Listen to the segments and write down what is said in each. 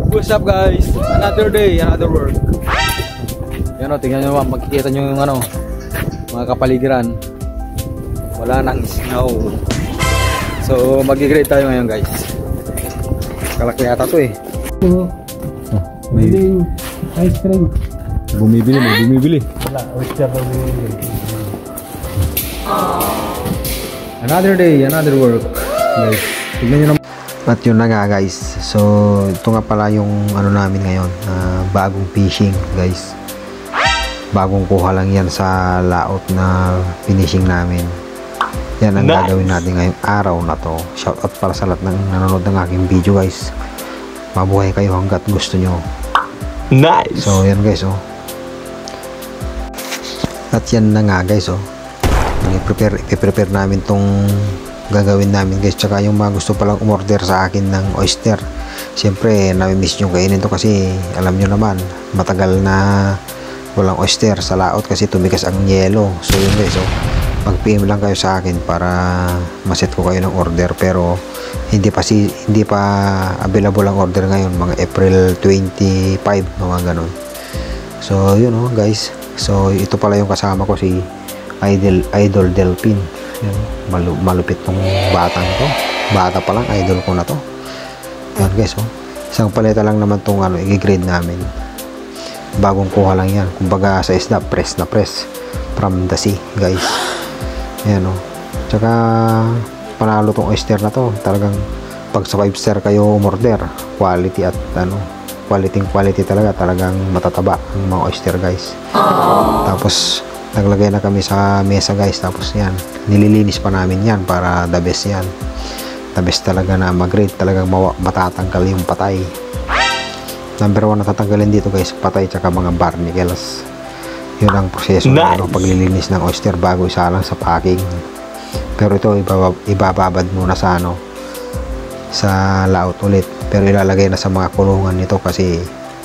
What's up guys? Another day, another work. Yan o, tingnan nyo naman, makikita nyo yung ano, mga kapaligiran. Wala nang snow. So mag-grade tayo ngayon guys. Kalaki yata to eh. May ice cream. Bumibili, may bumibili. Wala, oyster na bumibili. Another day, another work. Guys, tingnan nyo naman. At yun na nga guys, so ito nga pala yung ano namin ngayon, bagong fishing guys. Bagong kuha lang yan sa laot na finishing namin. Yan ang gagawin natin ngayong araw na to. Shout out para sa lahat ng nanonood ng aking video guys. Mabuhay kayo hanggat gusto nyo. Nice! So yan guys oh. At yan na nga guys oh. I-prepare namin tong gagawin namin guys, tsaka yung mga gusto palang umorder sa akin ng oyster, siyempre nami-miss nyo kainin to kasi alam nyo naman matagal na walang oyster sa laot kasi tumigas ang yelo. So yun guys, so mag-PM lang kayo sa akin para maset ko kayo ng order, pero hindi pa available ang order ngayon, mga April 25 mga ganun. So yun oh guys, so ito pala yung kasama ko, si Idol Delphin. Yan, malupit tong batang to. Bata pa lang, idol ko na to. Yan guys oh. Isang paleta lang naman tong ano, i-grade namin. Bagong kuha lang yan. Kumbaga sa isda, press na press from the sea guys. Yan oh. Tsaka panalo tong oyster na to. Talagang pag sa 5 star kayo umorder, quality at ano, quality talaga. Talagang matataba ang mga oyster guys. Tapos naglagay na kami sa mesa guys, tapos yan nililinis pa namin yan para the best yan. The best talaga na mag-grade, talagang matatanggal yung patay. Number 1 na tatanggalin dito guys, patay tsaka mga barnacles. Yun ang proseso ng paglilinis ng oyster bago isalang sa packing. Pero ito ibababad muna sa ano, sa laot ulit, pero ilalagay na sa mga kulungan nito kasi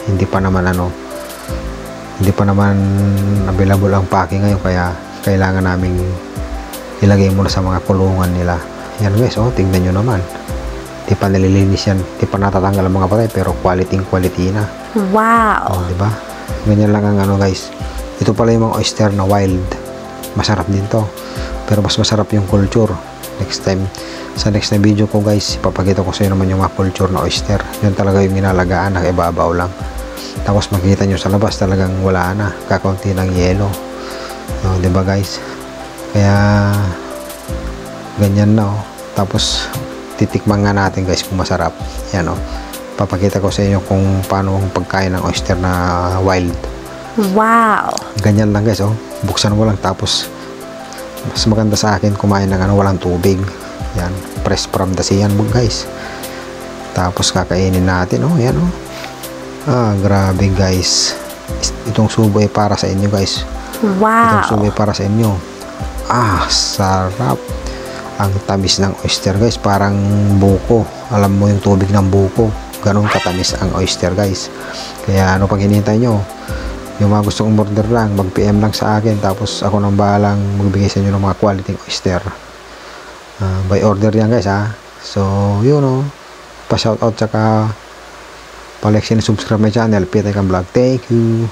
hindi pa naman available ang packing ngayon, kaya kailangan naming ilagay muna sa mga kulungan nila. Yan guys oh, tingnan nyo naman, di pa nalilinis yan, di pa natatanggal ang mga patay, pero quality na. Wow! Oh, diba? Ganyan lang ang ano guys. Ito pala yung mga oyster na wild, masarap din to, pero mas masarap yung culture. Next time, sa next na video ko guys, ipapakita ko sa inyo naman yung mga culture na oyster. Yan talaga yung inalagaan, nakibabaw lang. Tapos makikita nyo sa labas talagang wala na, kakaunti ng yelo. No, diba guys? Kaya ganyan na oh. Tapos titikman nga natin guys kung masarap. Yan oh. Papakita ko sa inyo kung paano ang pagkain ng oyster na wild. Wow! Ganyan lang guys oh. Buksan mo lang, tapos mas maganda sa akin kumain ng ano, walang tubig. Yan, fresh from the sea yan guys. Tapos kakainin natin oh. Yan oh. Grabe guys. Itong subo ay para sa inyo guys. Wow. Itong subo ay para sa inyo. Sarap. Ang tamis ng oyster guys, parang buko. Alam mo yung tubig ng buko, ganun katamis ang oyster guys. Kaya ano pag hinihintay nyo, yung mga gustong order lang, mag PM lang sa akin, tapos ako nang bahalang magbigay sa inyo ng mga quality oyster. By order yan guys ha. So yun oh, pa shoutout tsaka pa-like and subscribe my channel, Pita Vlog. Thank you.